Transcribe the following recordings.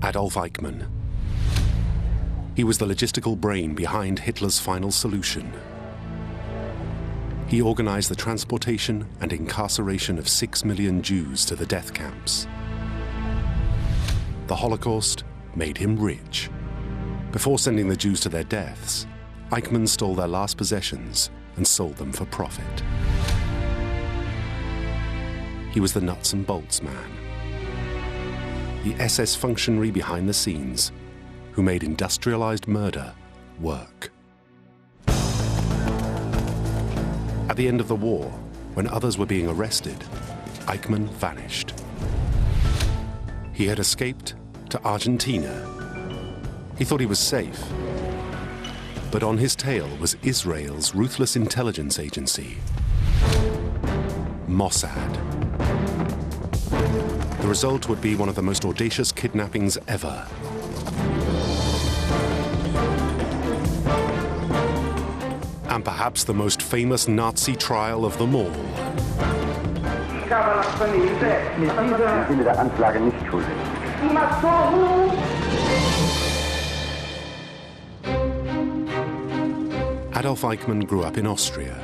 Adolf Eichmann. He was the logistical brain behind Hitler's final solution. He organized the transportation and incarceration of 6 million Jews to the death camps. The Holocaust made him rich. Before sending the Jews to their deaths, Eichmann stole their last possessions and sold them for profit. He was the nuts and bolts man, the SS functionary behind the scenes who made industrialized murder work. At the end of the war, when others were being arrested, Eichmann vanished. He had escaped to Argentina. He thought he was safe. But on his tail was Israel's ruthless intelligence agency, Mossad. The result would be one of the most audacious kidnappings ever. And perhaps the most famous Nazi trial of them all. Adolf Eichmann grew up in Austria.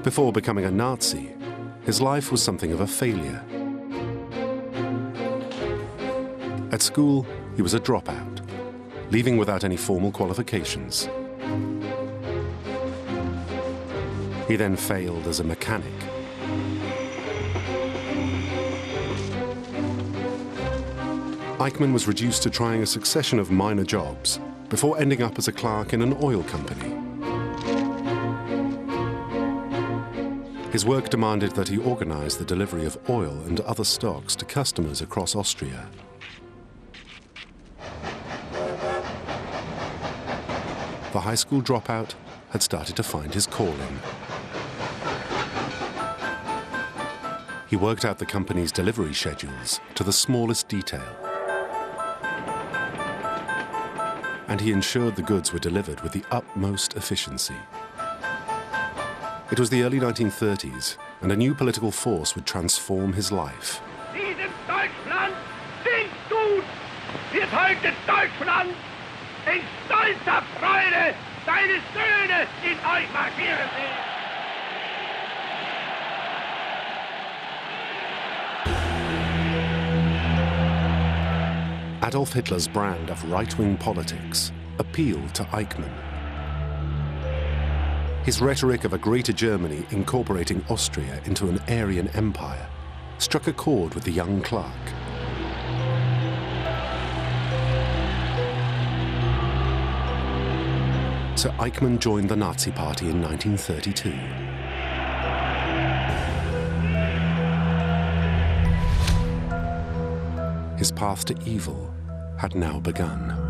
Before becoming a Nazi, his life was something of a failure. At school, he was a dropout, leaving without any formal qualifications. He then failed as a mechanic. Eichmann was reduced to trying a succession of minor jobs before ending up as a clerk in an oil company. His work demanded that he organize the delivery of oil and other stocks to customers across Austria. The high school dropout had started to find his calling. He worked out the company's delivery schedules to the smallest detail. And he ensured the goods were delivered with the utmost efficiency. It was the early 1930s, and a new political force would transform his life. Dieses Deutschland singst du! Wird heute Deutschland in stolzer Freude seine Söhne in euch marschieren sehen! Adolf Hitler's brand of right-wing politics appealed to Eichmann. His rhetoric of a greater Germany incorporating Austria into an Aryan empire struck a chord with the young clerk. So Eichmann joined the Nazi Party in 1932. His path to evil had now begun.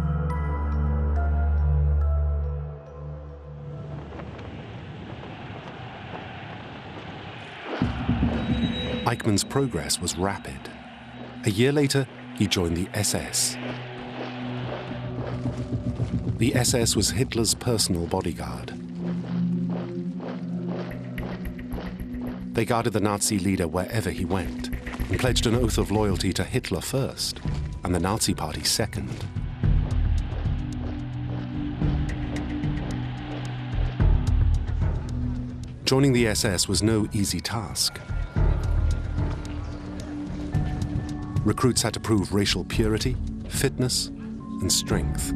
Eichmann's progress was rapid. A year later, he joined the SS. The SS was Hitler's personal bodyguard. They guarded the Nazi leader wherever he went, and pledged an oath of loyalty to Hitler first, and the Nazi Party second. Joining the SS was no easy task. Recruits had to prove racial purity, fitness, and strength.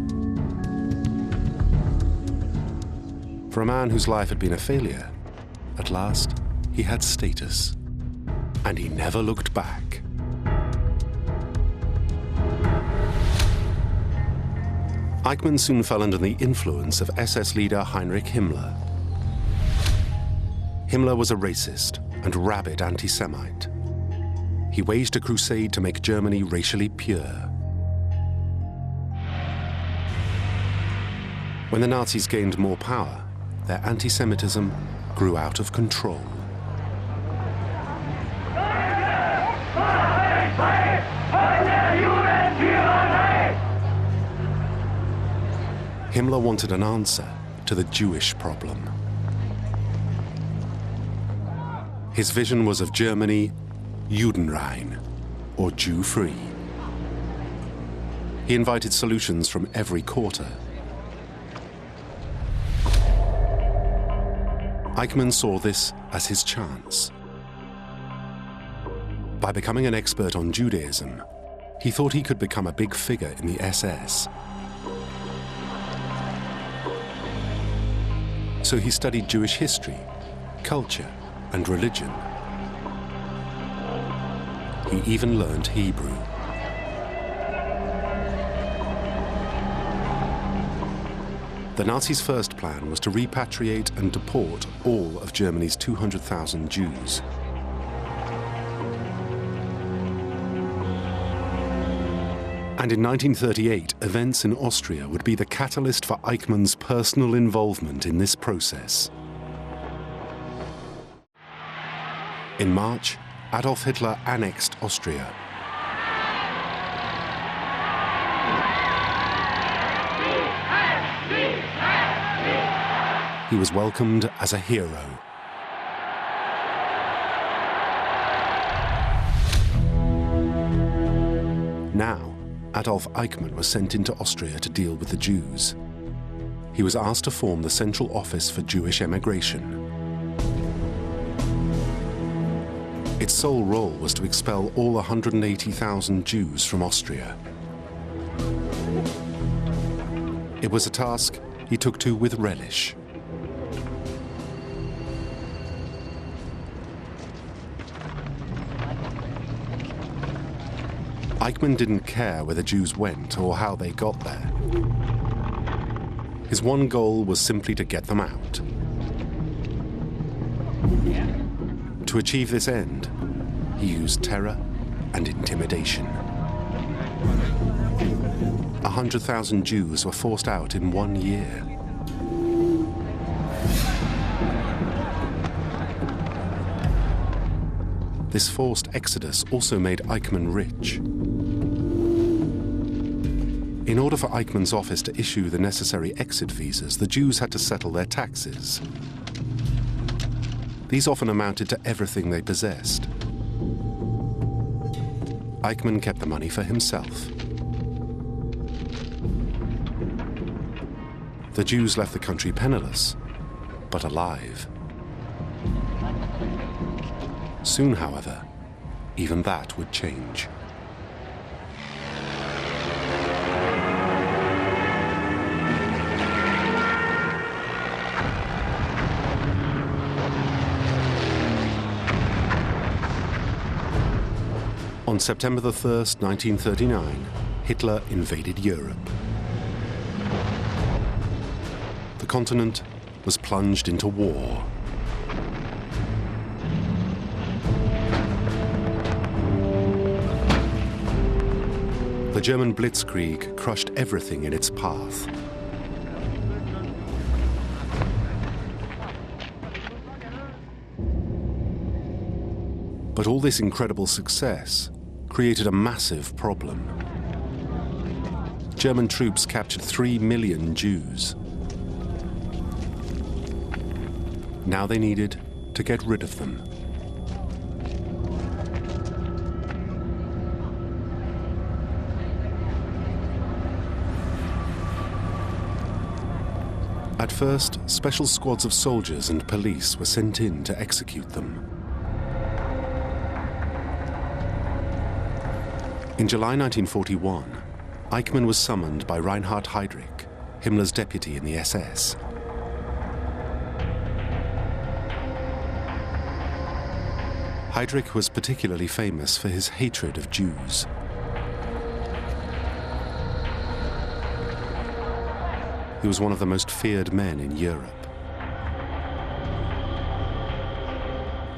For a man whose life had been a failure, at last, he had status. And he never looked back. Eichmann soon fell under the influence of SS leader Heinrich Himmler. Himmler was a racist and rabid anti-Semite. He waged a crusade to make Germany racially pure. When the Nazis gained more power, their anti-Semitism grew out of control. Himmler wanted an answer to the Jewish problem. His vision was of Germany Judenrein, or Jew-free. He invited solutions from every quarter. Eichmann saw this as his chance. By becoming an expert on Judaism, he thought he could become a big figure in the SS. So he studied Jewish history, culture, and religion. He even learned Hebrew. The Nazis' first plan was to repatriate and deport all of Germany's 200,000 Jews. And in 1938, events in Austria would be the catalyst for Eichmann's personal involvement in this process. In March, Adolf Hitler annexed Austria. He was welcomed as a hero. Now, Adolf Eichmann was sent into Austria to deal with the Jews. He was asked to form the Central Office for Jewish Emigration. Its sole role was to expel all 180,000 Jews from Austria. It was a task he took to with relish. Eichmann didn't care where the Jews went or how they got there. His one goal was simply to get them out. To achieve this end, he used terror and intimidation. 100,000 Jews were forced out in 1 year. This forced exodus also made Eichmann rich. In order for Eichmann's office to issue the necessary exit visas, the Jews had to settle their taxes. These often amounted to everything they possessed. Eichmann kept the money for himself. The Jews left the country penniless, but alive. Soon, however, even that would change. On September the 1st, 1939, Hitler invaded Europe. The continent was plunged into war. The German Blitzkrieg crushed everything in its path. But all this incredible success created a massive problem. German troops captured 3 million Jews. Now they needed to get rid of them. At first, special squads of soldiers and police were sent in to execute them. In July 1941, Eichmann was summoned by Reinhard Heydrich, Himmler's deputy in the SS. Heydrich was particularly famous for his hatred of Jews. He was one of the most feared men in Europe.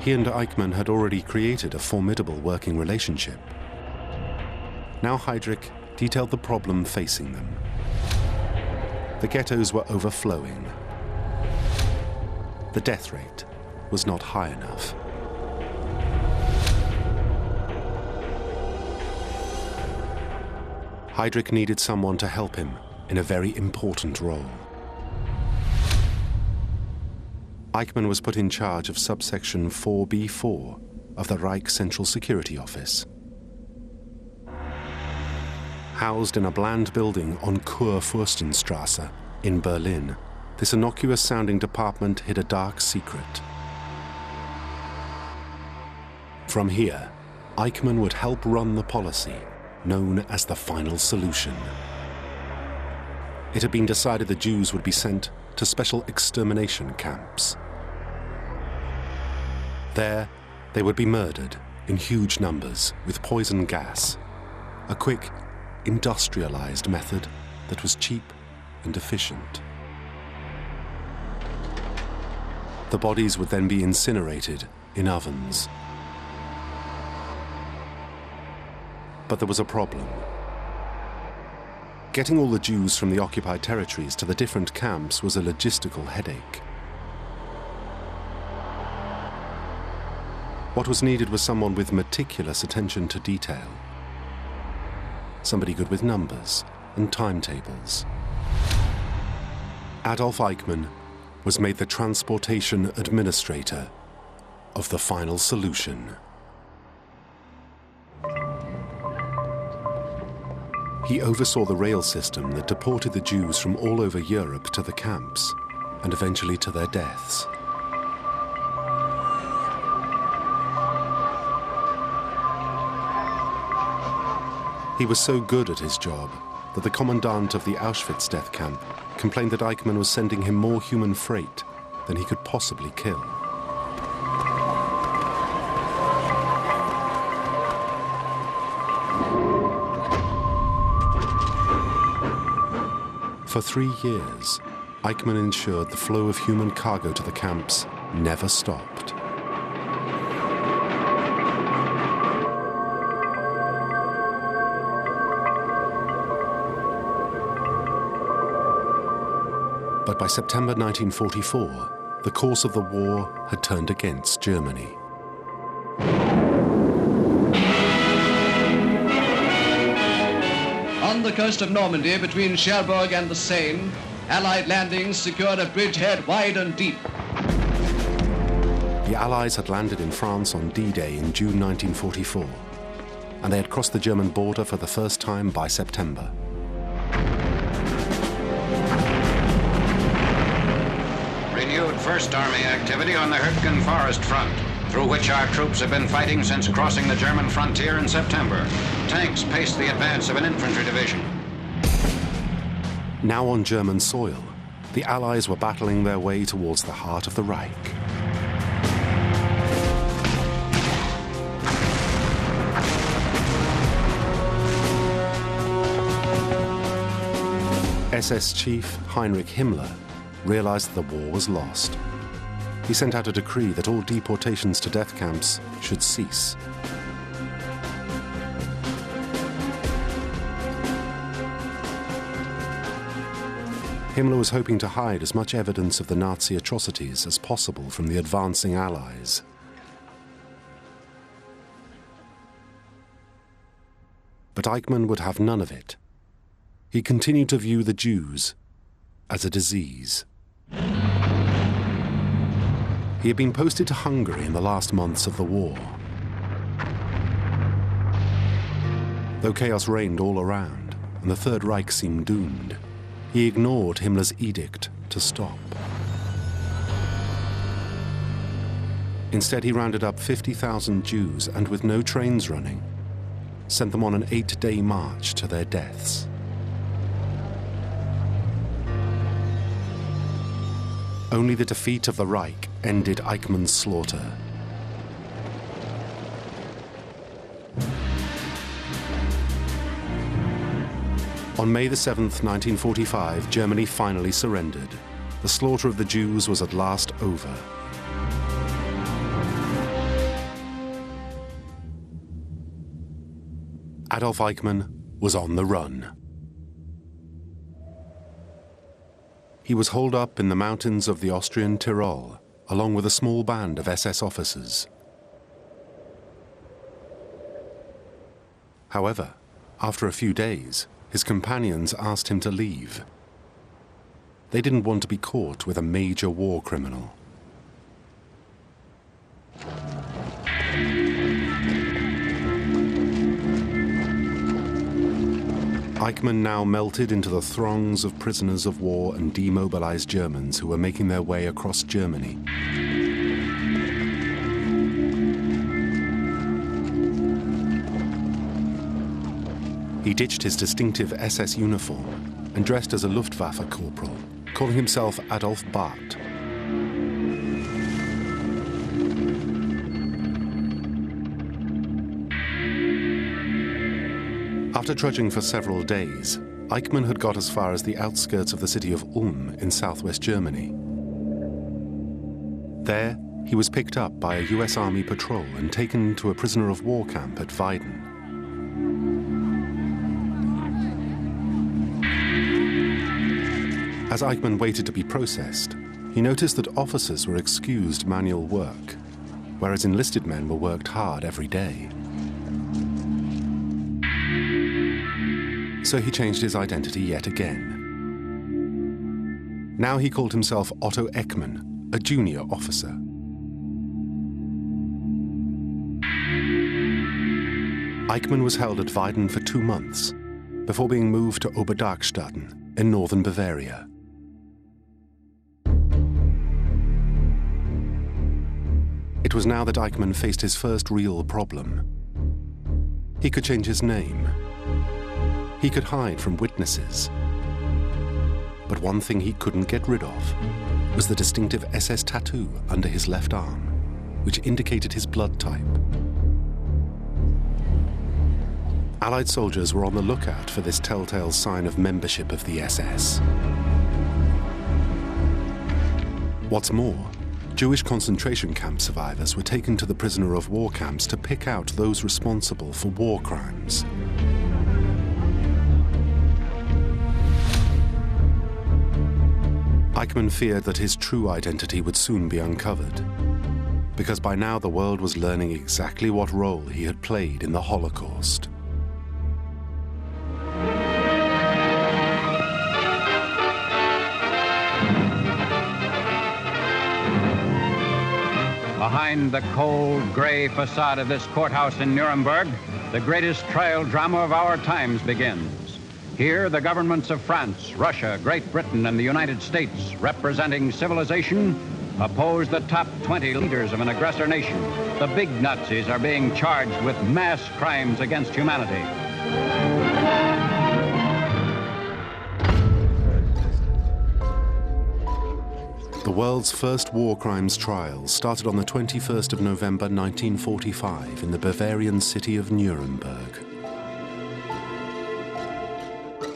He and Eichmann had already created a formidable working relationship. Now Heydrich detailed the problem facing them. The ghettos were overflowing. The death rate was not high enough. Heydrich needed someone to help him in a very important role. Eichmann was put in charge of subsection 4B4 of the Reich Central Security Office. Housed in a bland building on Kurfürstenstrasse in Berlin, this innocuous-sounding department hid a dark secret. From here, Eichmann would help run the policy known as the Final Solution. It had been decided the Jews would be sent to special extermination camps. There, they would be murdered in huge numbers with poison gas, a quick, industrialized method that was cheap and efficient. The bodies would then be incinerated in ovens. But there was a problem. Getting all the Jews from the occupied territories to the different camps was a logistical headache. What was needed was someone with meticulous attention to detail. Somebody good with numbers and timetables. Adolf Eichmann was made the transportation administrator of the Final Solution. He oversaw the rail system that deported the Jews from all over Europe to the camps, and eventually to their deaths. He was so good at his job that the commandant of the Auschwitz death camp complained that Eichmann was sending him more human freight than he could possibly kill. For 3 years, Eichmann ensured the flow of human cargo to the camps never stopped. But by September 1944, the course of the war had turned against Germany. On the coast of Normandy, between Cherbourg and the Seine, Allied landings secured a bridgehead wide and deep. The Allies had landed in France on D-Day in June 1944, and they had crossed the German border for the first time by September. Renewed First Army activity on the Hürtgen Forest Front, through which our troops have been fighting since crossing the German frontier in September. Tanks paced the advance of an infantry division. Now on German soil, the Allies were battling their way towards the heart of the Reich. SS chief Heinrich Himmler realized that the war was lost. He sent out a decree that all deportations to death camps should cease. Himmler was hoping to hide as much evidence of the Nazi atrocities as possible from the advancing Allies. But Eichmann would have none of it. He continued to view the Jews as a disease. He had been posted to Hungary in the last months of the war. Though chaos reigned all around and the Third Reich seemed doomed, he ignored Himmler's edict to stop. Instead, he rounded up 50,000 Jews and, with no trains running, sent them on an 8-day march to their deaths. Only the defeat of the Reich ended Eichmann's slaughter. On May 7th, 1945, Germany finally surrendered. The slaughter of the Jews was at last over. Adolf Eichmann was on the run. He was holed up in the mountains of the Austrian Tyrol, along with a small band of SS officers. However, after a few days, his companions asked him to leave. They didn't want to be caught with a major war criminal. Eichmann now melted into the throngs of prisoners of war and demobilized Germans who were making their way across Germany. He ditched his distinctive SS uniform and dressed as a Luftwaffe corporal, calling himself Adolf Barth. After trudging for several days, Eichmann had got as far as the outskirts of the city of Ulm in southwest Germany. There, he was picked up by a US Army patrol and taken to a prisoner of war camp at Weiden. As Eichmann waited to be processed, he noticed that officers were excused manual work, whereas enlisted men were worked hard every day. So he changed his identity yet again. Now he called himself Otto Eckmann, a junior officer. Eichmann was held at Weiden for 2 months before being moved to Oberdarkstaden in northern Bavaria. It was now that Eichmann faced his first real problem. He could change his name. He could hide from witnesses. But one thing he couldn't get rid of was the distinctive SS tattoo under his left arm, which indicated his blood type. Allied soldiers were on the lookout for this telltale sign of membership of the SS. What's more, Jewish concentration camp survivors were taken to the prisoner of war camps to pick out those responsible for war crimes. Eichmann feared that his true identity would soon be uncovered, because by now the world was learning exactly what role he had played in the Holocaust. Behind the cold, gray facade of this courthouse in Nuremberg, the greatest trial drama of our times begins. Here, the governments of France, Russia, Great Britain, and the United States, representing civilization, oppose the top 20 leaders of an aggressor nation. The big Nazis are being charged with mass crimes against humanity. The world's first war crimes trial started on the 21st of November 1945 in the Bavarian city of Nuremberg.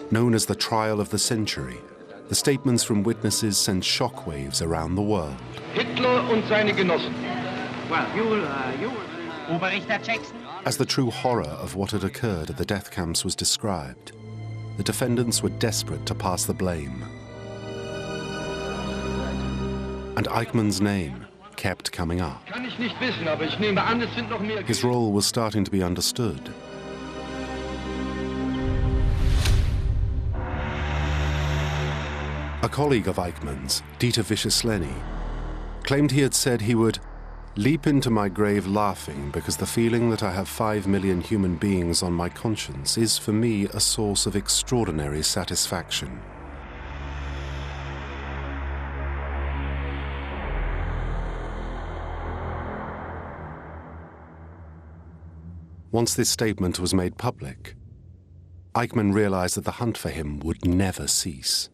Known as the trial of the century, the statements from witnesses sent shockwaves around the world. Hitler und seine Genossen. Well, you will Oberrichter Jackson. As the true horror of what had occurred at the death camps was described, the defendants were desperate to pass the blame. And Eichmann's name kept coming up. His role was starting to be understood. A colleague of Eichmann's, Dieter Vicious-Lenny, claimed he had said he would leap into my grave laughing because the feeling that I have 5 million human beings on my conscience is for me a source of extraordinary satisfaction. Once this statement was made public, Eichmann realized that the hunt for him would never cease.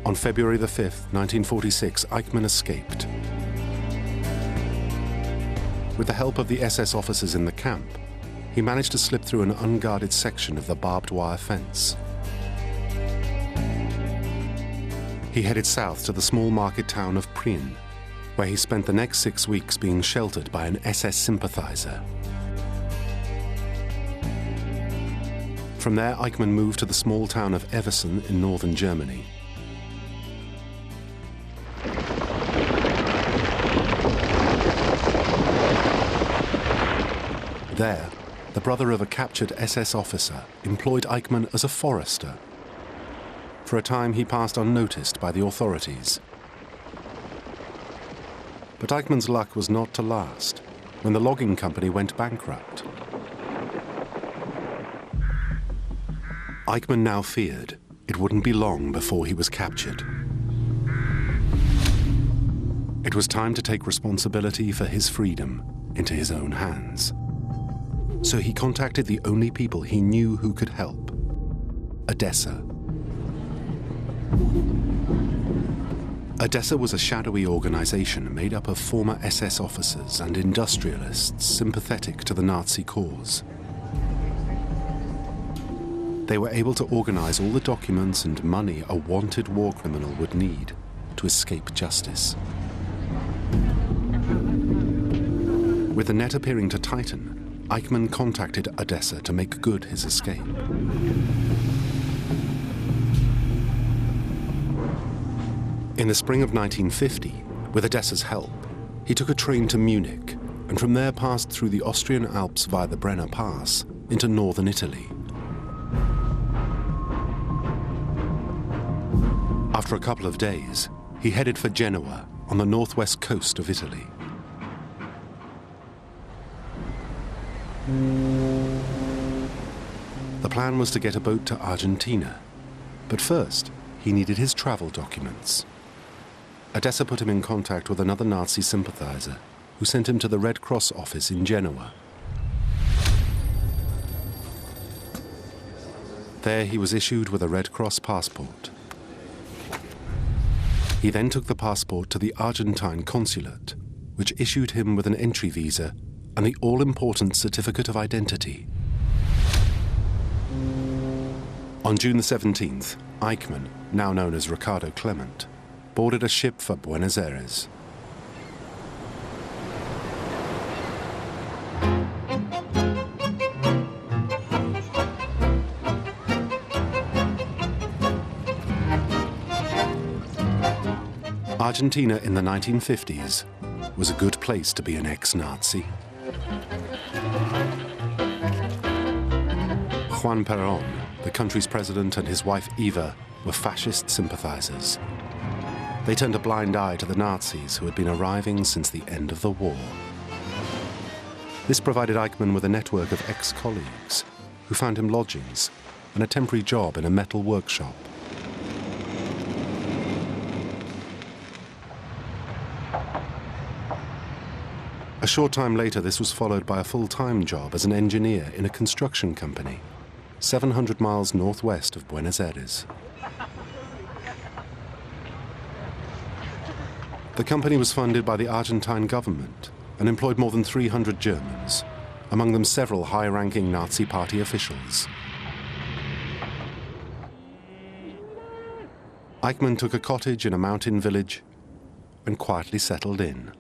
On February the 5th, 1946, Eichmann escaped. With the help of the SS officers in the camp, he managed to slip through an unguarded section of the barbed wire fence. He headed south to the small market town of Prien, where he spent the next 6 weeks being sheltered by an SS sympathizer. From there, Eichmann moved to the small town of Eversen in northern Germany. There, the brother of a captured SS officer employed Eichmann as a forester. For a time, he passed unnoticed by the authorities. But Eichmann's luck was not to last when the logging company went bankrupt. Eichmann now feared it wouldn't be long before he was captured. It was time to take responsibility for his freedom into his own hands. So he contacted the only people he knew who could help: Odessa. Odessa was a shadowy organization made up of former SS officers and industrialists sympathetic to the Nazi cause. They were able to organize all the documents and money a wanted war criminal would need to escape justice. With the net appearing to tighten, Eichmann contacted Odessa to make good his escape. In the spring of 1950, with Odessa's help, he took a train to Munich and from there passed through the Austrian Alps via the Brenner Pass into northern Italy. After a couple of days, he headed for Genoa on the northwest coast of Italy. The plan was to get a boat to Argentina, but first he needed his travel documents. Odessa put him in contact with another Nazi sympathizer who sent him to the Red Cross office in Genoa. There he was issued with a Red Cross passport. He then took the passport to the Argentine consulate, which issued him with an entry visa and the all-important certificate of identity. On June the 17th, Eichmann, now known as Ricardo Clement, boarded a ship for Buenos Aires. Argentina in the 1950s was a good place to be an ex-Nazi. Juan Perón, the country's president, and his wife Eva were fascist sympathizers. They turned a blind eye to the Nazis who had been arriving since the end of the war. This provided Eichmann with a network of ex-colleagues who found him lodgings and a temporary job in a metal workshop. A short time later, this was followed by a full-time job as an engineer in a construction company, 700 miles northwest of Buenos Aires. The company was funded by the Argentine government and employed more than 300 Germans, among them several high-ranking Nazi Party officials. Eichmann took a cottage in a mountain village and quietly settled in.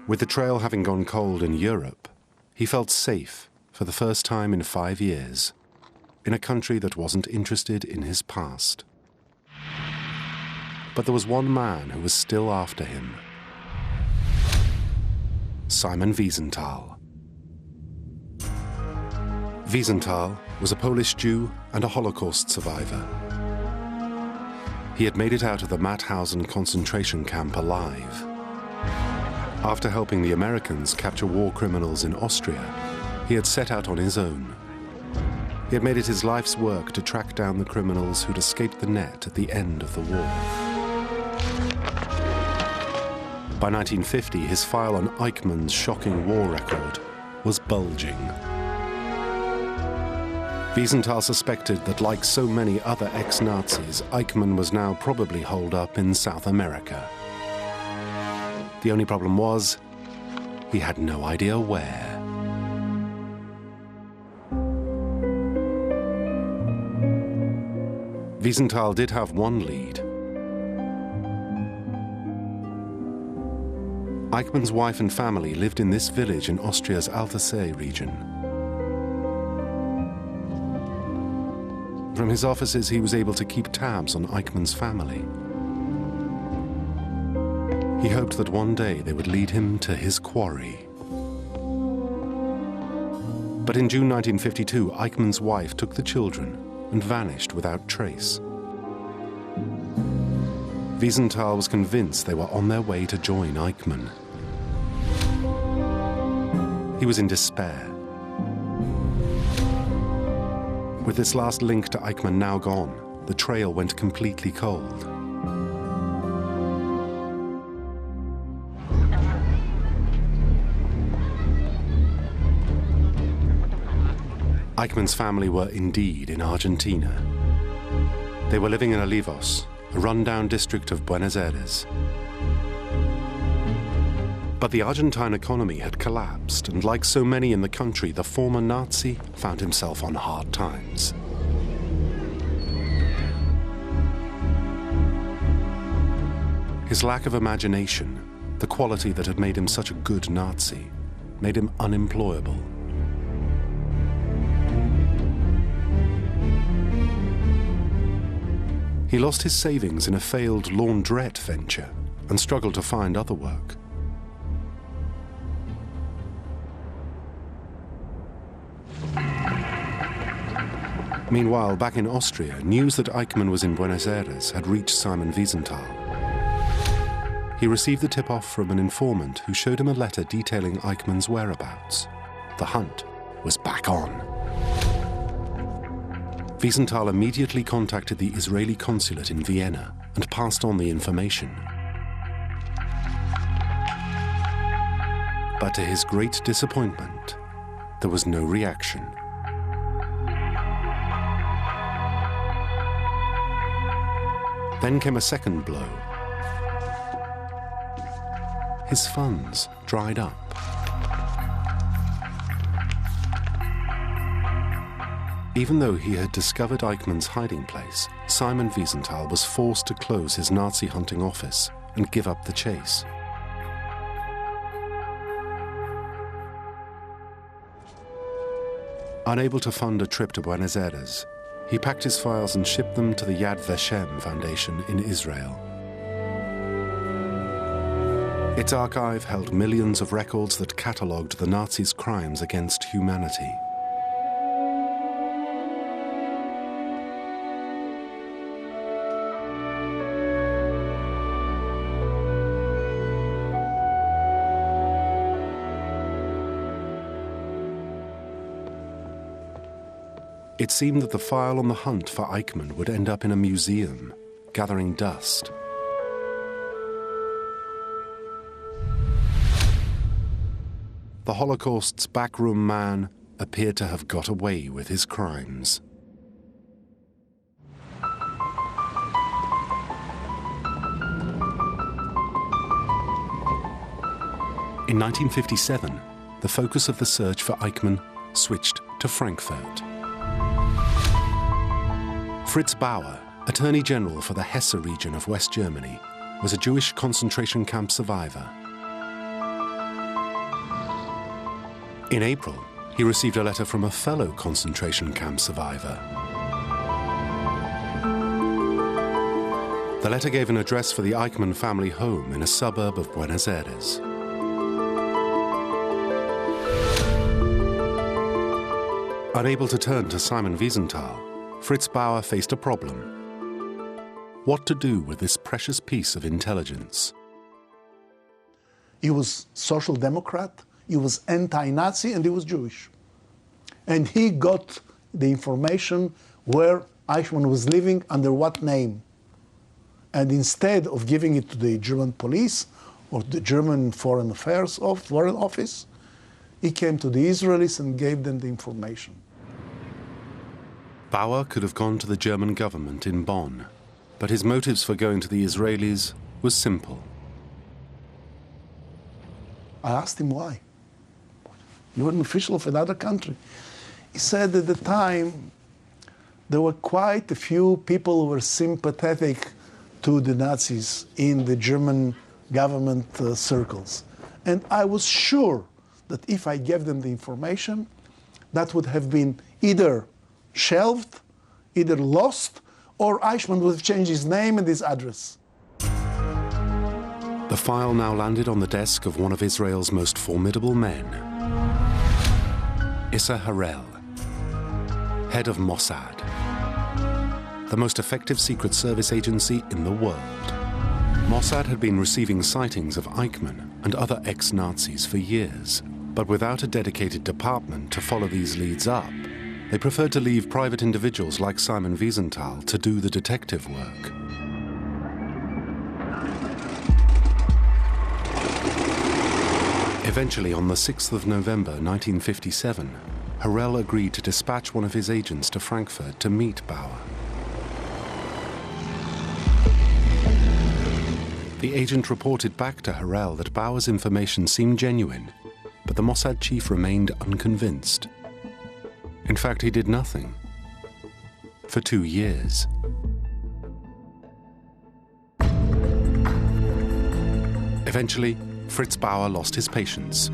With the trail having gone cold in Europe, he felt safe for the first time in 5 years, in a country that wasn't interested in his past. But there was one man who was still after him: Simon Wiesenthal. Wiesenthal was a Polish Jew and a Holocaust survivor. He had made it out of the Mauthausen concentration camp alive. After helping the Americans capture war criminals in Austria, he had set out on his own. He had made it his life's work to track down the criminals who'd escaped the net at the end of the war. By 1950, his file on Eichmann's shocking war record was bulging. Wiesenthal suspected that, like so many other ex-Nazis, Eichmann was now probably holed up in South America. The only problem was, he had no idea where. Wiesenthal did have one lead. Eichmann's wife and family lived in this village in Austria's Altersee region. From his offices, he was able to keep tabs on Eichmann's family. He hoped that one day they would lead him to his quarry. But in June 1952, Eichmann's wife took the children and vanished without trace. Wiesenthal was convinced they were on their way to join Eichmann. He was in despair. With this last link to Eichmann now gone, the trail went completely cold. Eichmann's family were indeed in Argentina. They were living in Olivos, a rundown district of Buenos Aires. But the Argentine economy had collapsed, and like so many in the country, the former Nazi found himself on hard times. His lack of imagination, the quality that had made him such a good Nazi, made him unemployable. He lost his savings in a failed laundrette venture and struggled to find other work. Meanwhile, back in Austria, news that Eichmann was in Buenos Aires had reached Simon Wiesenthal. He received the tip-off from an informant who showed him a letter detailing Eichmann's whereabouts. The hunt was back on. Wiesenthal immediately contacted the Israeli consulate in Vienna and passed on the information. But to his great disappointment, there was no reaction. Then came a second blow. His funds dried up. Even though he had discovered Eichmann's hiding place, Simon Wiesenthal was forced to close his Nazi hunting office and give up the chase. Unable to fund a trip to Buenos Aires, he packed his files and shipped them to the Yad Vashem Foundation in Israel. Its archive held millions of records that catalogued the Nazis' crimes against humanity. It seemed that the file on the hunt for Eichmann would end up in a museum, gathering dust. The Holocaust's backroom man appeared to have got away with his crimes. In 1957, the focus of the search for Eichmann switched to Frankfurt. Fritz Bauer, Attorney General for the Hesse region of West Germany, was a Jewish concentration camp survivor. In April, he received a letter from a fellow concentration camp survivor. The letter gave an address for the Eichmann family home in a suburb of Buenos Aires. Unable to turn to Simon Wiesenthal, Fritz Bauer faced a problem. What to do with this precious piece of intelligence? He was social democrat, he was anti-Nazi, and he was Jewish. And he got the information where Eichmann was living, under what name. And instead of giving it to the German police or the German Foreign Office, he came to the Israelis and gave them the information. Bauer could have gone to the German government in Bonn, but his motives for going to the Israelis was simple. I asked him why. You're an official of another country. He said at the time there were quite a few people who were sympathetic to the Nazis in the German government circles. And I was sure that if I gave them the information, that would have been either shelved, either lost, or Eichmann would have changed his name and his address. The file now landed on the desk of one of Israel's most formidable men, Issa Harel, head of Mossad, the most effective secret service agency in the world. Mossad had been receiving sightings of Eichmann and other ex-Nazis for years, but without a dedicated department to follow these leads up, They preferred to leave private individuals like Simon Wiesenthal to do the detective work. Eventually, on the 6th of November 1957, Harel agreed to dispatch one of his agents to Frankfurt to meet Bauer. The agent reported back to Harel that Bauer's information seemed genuine, but the Mossad chief remained unconvinced. In fact, he did nothing for 2 years. Eventually, Fritz Bauer lost his patience.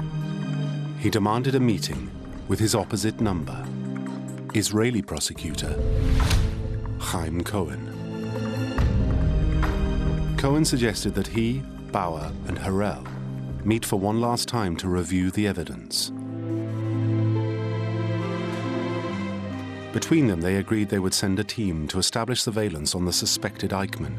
He demanded a meeting with his opposite number, Israeli prosecutor Chaim Cohen. Cohen suggested that he, Bauer, and Harel meet for one last time to review the evidence. Between them, they agreed they would send a team to establish surveillance on the suspected Eichmann.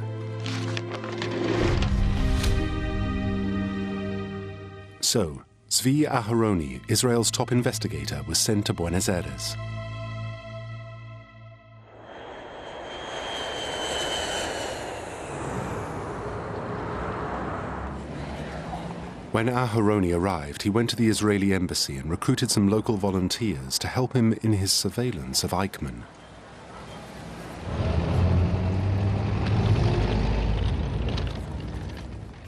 So, Zvi Aharoni, Israel's top investigator, was sent to Buenos Aires. When Aharoni arrived, he went to the Israeli embassy and recruited some local volunteers to help him in his surveillance of Eichmann.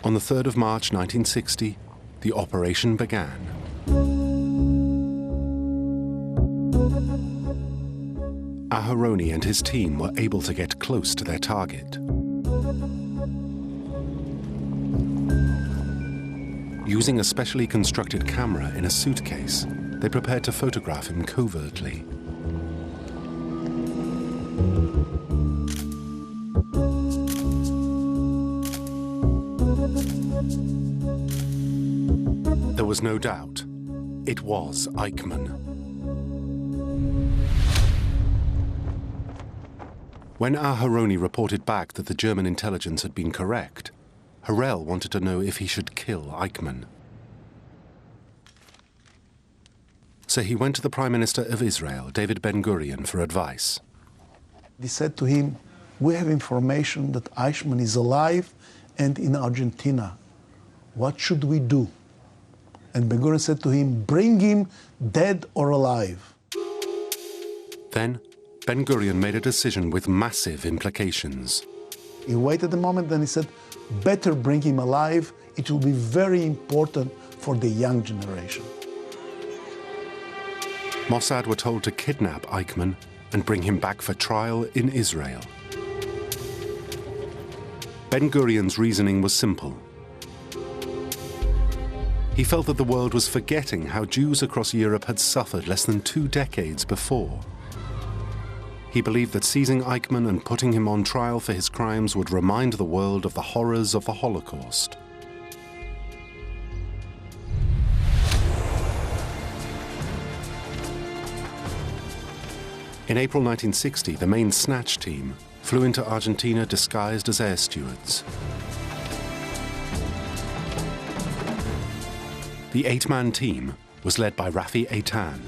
On the 3rd of March 1960, the operation began. Aharoni and his team were able to get close to their target. Using a specially constructed camera in a suitcase, they prepared to photograph him covertly. There was no doubt. It was Eichmann. When Aharoni reported back that the German intelligence had been correct, Harel wanted to know if he should kill Eichmann. So he went to the Prime Minister of Israel, David Ben-Gurion, for advice. He said to him, "We have information that Eichmann is alive and in Argentina. What should we do?" And Ben-Gurion said to him, "Bring him dead or alive." Then Ben-Gurion made a decision with massive implications. He waited a moment, then he said, "Better bring him alive. It will be very important for the young generation." Mossad were told to kidnap Eichmann and bring him back for trial in Israel. Ben-Gurion's reasoning was simple. He felt that the world was forgetting how Jews across Europe had suffered less than 2 decades before. He believed that seizing Eichmann and putting him on trial for his crimes would remind the world of the horrors of the Holocaust. In April 1960, the main snatch team flew into Argentina disguised as air stewards. The 8-man team was led by Rafi Eitan.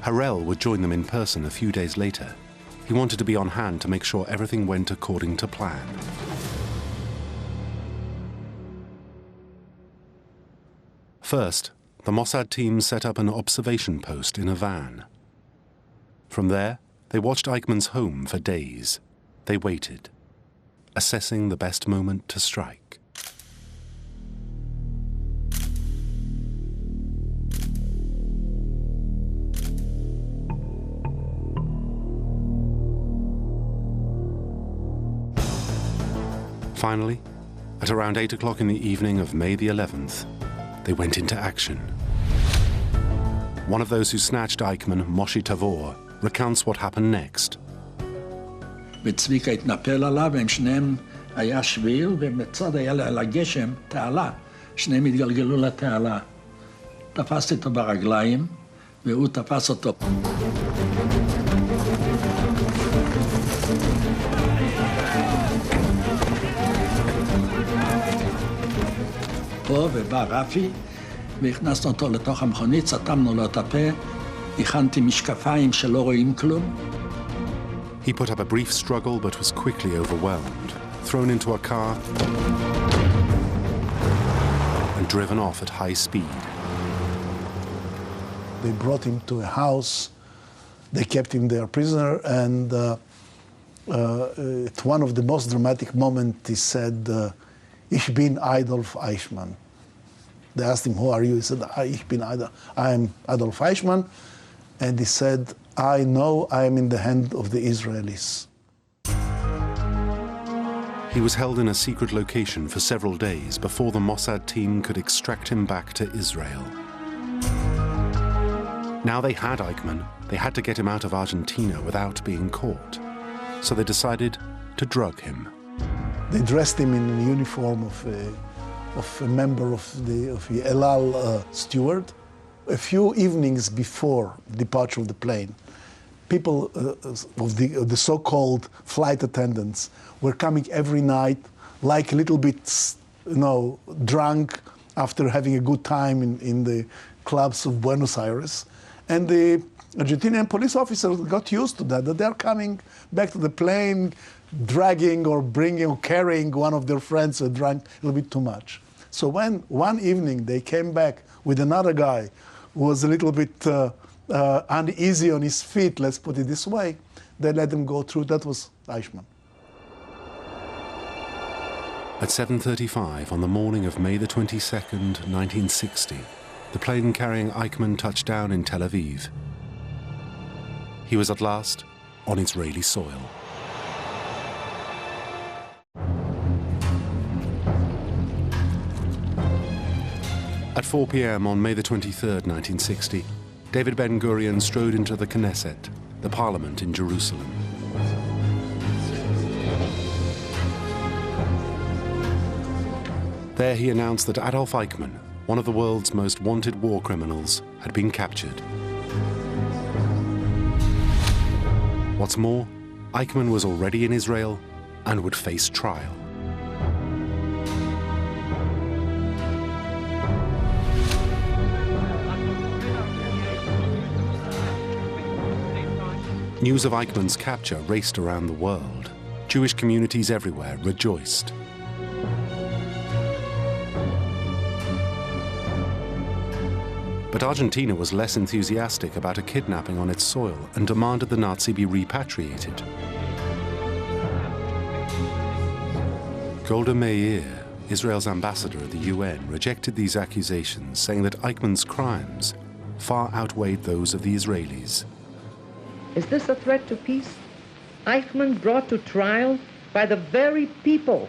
Harel would join them in person a few days later. He wanted to be on hand to make sure everything went according to plan. First, the Mossad team set up an observation post in a van. From there, they watched Eichmann's home for days. They waited, assessing the best moment to strike. Finally, at around 8 o'clock in the evening of May the 11th, they went into action. One of those who snatched Eichmann, Moshe Tavor, recounts what happened next. וצביקה התנפל עליו, והם שניהם היה שביל, ובצד היה לגשם תעלה. שניהם התגלגלו לתעלה. תפסתי אותו ברגליים, והוא תפס אותו. פה ובא רפי, והכנסנו אותו לתוך המכונית, סתמנו לו את הפה, הכנתי משקפיים שלא רואים כלום. He put up a brief struggle but was quickly overwhelmed, thrown into a car and driven off at high speed. They brought him to a house, they kept him there prisoner, and at one of the most dramatic moments he said, Ich bin Adolf Eichmann. They asked him, who are you? He said, I am Adolf Eichmann. And he said, I know I am in the hand of the Israelis. He was held in a secret location for several days before the Mossad team could extract him back to Israel. Now they had Eichmann, they had to get him out of Argentina without being caught. So they decided to drug him. They dressed him in the uniform of a member of the El Al steward. A few evenings before departure of the plane, people of the so-called flight attendants were coming every night, like a little bit, drunk after having a good time in the clubs of Buenos Aires. And the Argentinian police officers got used to that they're coming back to the plane, dragging or bringing or carrying one of their friends who drank a little bit too much. So when one evening they came back with another guy who was a little bit uneasy on his feet, let's put it this way, they let him go through. That was Eichmann. At 7:35 on the morning of May the 22nd, 1960, the plane carrying Eichmann touched down in Tel Aviv. He was at last on Israeli soil. At 4 p.m. on May the 23rd, 1960, David Ben-Gurion strode into the Knesset, the parliament in Jerusalem. There he announced that Adolf Eichmann, one of the world's most wanted war criminals, had been captured. What's more, Eichmann was already in Israel and would face trial. News of Eichmann's capture raced around the world. Jewish communities everywhere rejoiced. But Argentina was less enthusiastic about a kidnapping on its soil and demanded the Nazi be repatriated. Golda Meir, Israel's ambassador at the UN, rejected these accusations, saying that Eichmann's crimes far outweighed those of the Israelis. Is this a threat to peace? Eichmann brought to trial by the very people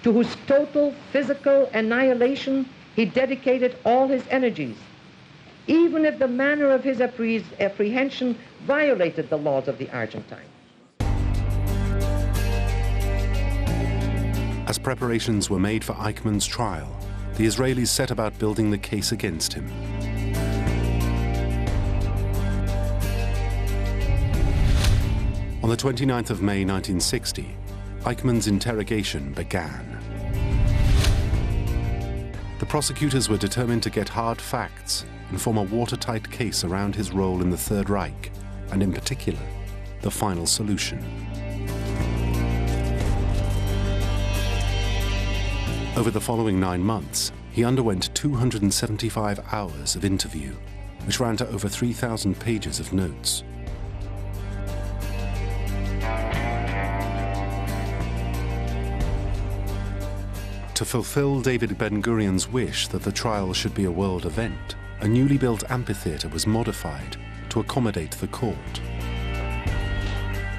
to whose total physical annihilation he dedicated all his energies, even if the manner of his apprehension violated the laws of the Argentine. As preparations were made for Eichmann's trial, the Israelis set about building the case against him. On the 29th of May 1960, Eichmann's interrogation began. The prosecutors were determined to get hard facts and form a watertight case around his role in the Third Reich, and in particular, the final solution. Over the following 9 months, he underwent 275 hours of interview, which ran to over 3,000 pages of notes. To fulfill David Ben-Gurion's wish that the trial should be a world event, a newly built amphitheater was modified to accommodate the court.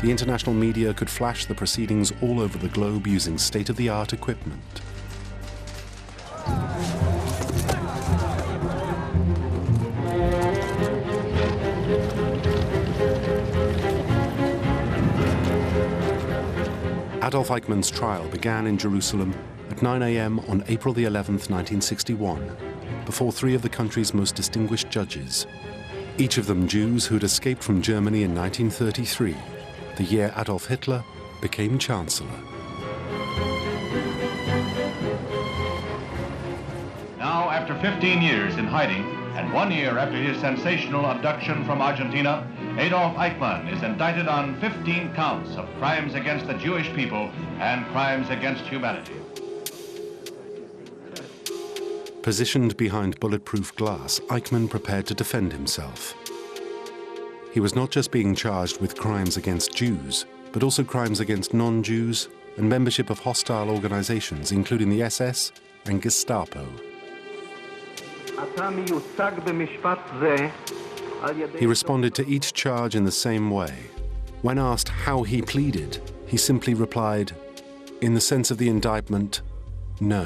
The international media could flash the proceedings all over the globe using state-of-the-art equipment. Adolf Eichmann's trial began in Jerusalem at 9 a.m. on April the 11th, 1961, before 3 of the country's most distinguished judges, each of them Jews who'd escaped from Germany in 1933, the year Adolf Hitler became Chancellor. Now after 15 years in hiding and 1 year after his sensational abduction from Argentina, Adolf Eichmann is indicted on 15 counts of crimes against the Jewish people and crimes against humanity. Positioned behind bulletproof glass, Eichmann prepared to defend himself. He was not just being charged with crimes against Jews, but also crimes against non-Jews and membership of hostile organizations, including the SS and Gestapo. He responded to each charge in the same way. When asked how he pleaded, he simply replied, in the sense of the indictment, no.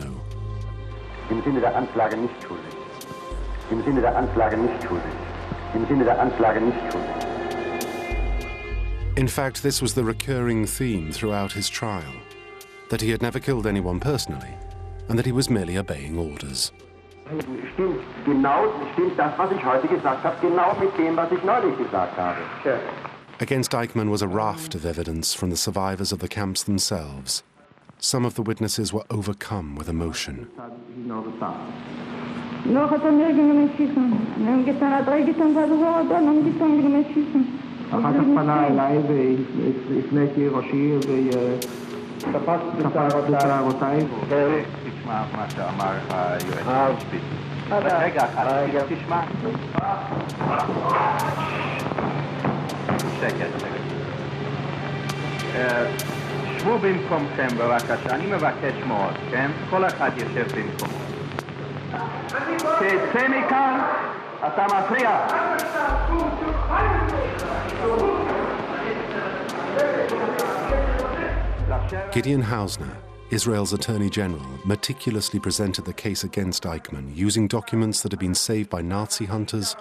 Im Sinne der Anklage nicht schuldig. Im Sinne der Anklage nicht schuldig. Im Sinne der Anklage nicht schuldig. In fact, this was the recurring theme throughout his trial, that he had never killed anyone personally, and that he was merely obeying orders. Stimmt das, was ich heute gesagt habe, genau mit dem, was ich neulich gesagt habe. Against Eichmann was a raft of evidence from the survivors of the camps themselves. Some of the witnesses were overcome with emotion. שבו במקומכם בבקשה, אני מבקש מאוד, כן? כל אחד יושב במקומו. תצא מכאן, אתה מפריע. Gideon Hausner, Israel's Attorney General, meticulously presented the case against Eichmann using documents that had been saved by Nazi hunters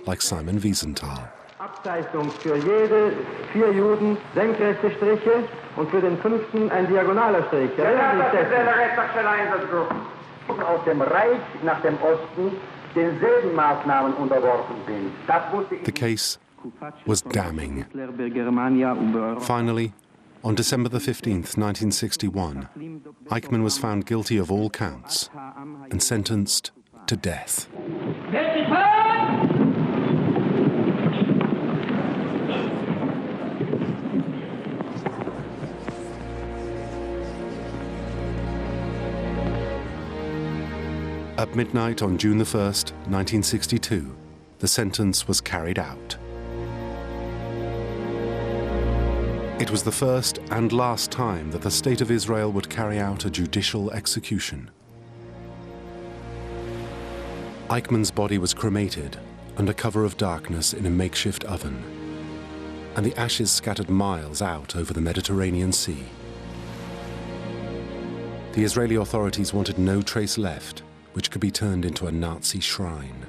like Simon Wiesenthal. Abzeichnung für jede 4 Juden senkrechte Striche und für den 5. ein diagonaler Strich. Aus dem Reich nach dem Osten denselben Maßnahmen unterworfen sind. The case was damning. Finally, on December the 15th, 1961, Eichmann was found guilty of all counts and sentenced to death. At midnight on June the 1st, 1962, the sentence was carried out. It was the first and last time that the State of Israel would carry out a judicial execution. Eichmann's body was cremated under cover of darkness in a makeshift oven, and the ashes scattered miles out over the Mediterranean Sea. The Israeli authorities wanted no trace left which could be turned into a Nazi shrine.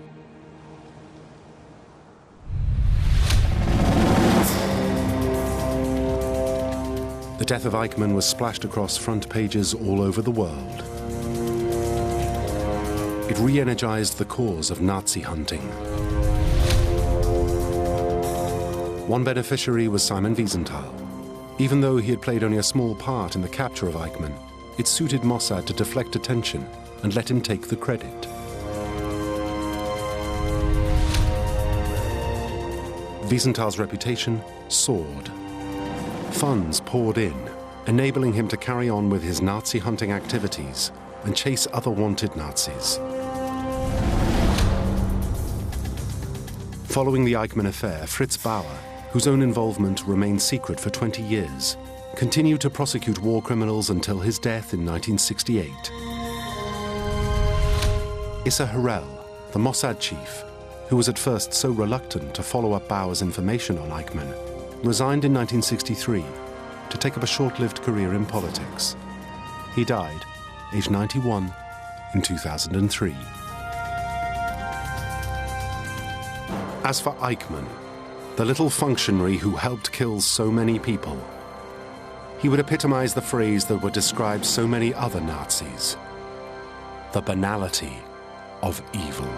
The death of Eichmann was splashed across front pages all over the world. It re-energized the cause of Nazi hunting. One beneficiary was Simon Wiesenthal. Even though he had played only a small part in the capture of Eichmann, it suited Mossad to deflect attention and let him take the credit. Wiesenthal's reputation soared. Funds poured in, enabling him to carry on with his Nazi hunting activities and chase other wanted Nazis. Following the Eichmann affair, Fritz Bauer, whose own involvement remained secret for 20 years, continued to prosecute war criminals until his death in 1968. Issa Harel, the Mossad chief, who was at first so reluctant to follow up Bauer's information on Eichmann, resigned in 1963 to take up a short-lived career in politics. He died, aged 91, in 2003. As for Eichmann, the little functionary who helped kill so many people, he would epitomize the phrase that would describe so many other Nazis: the banality of evil.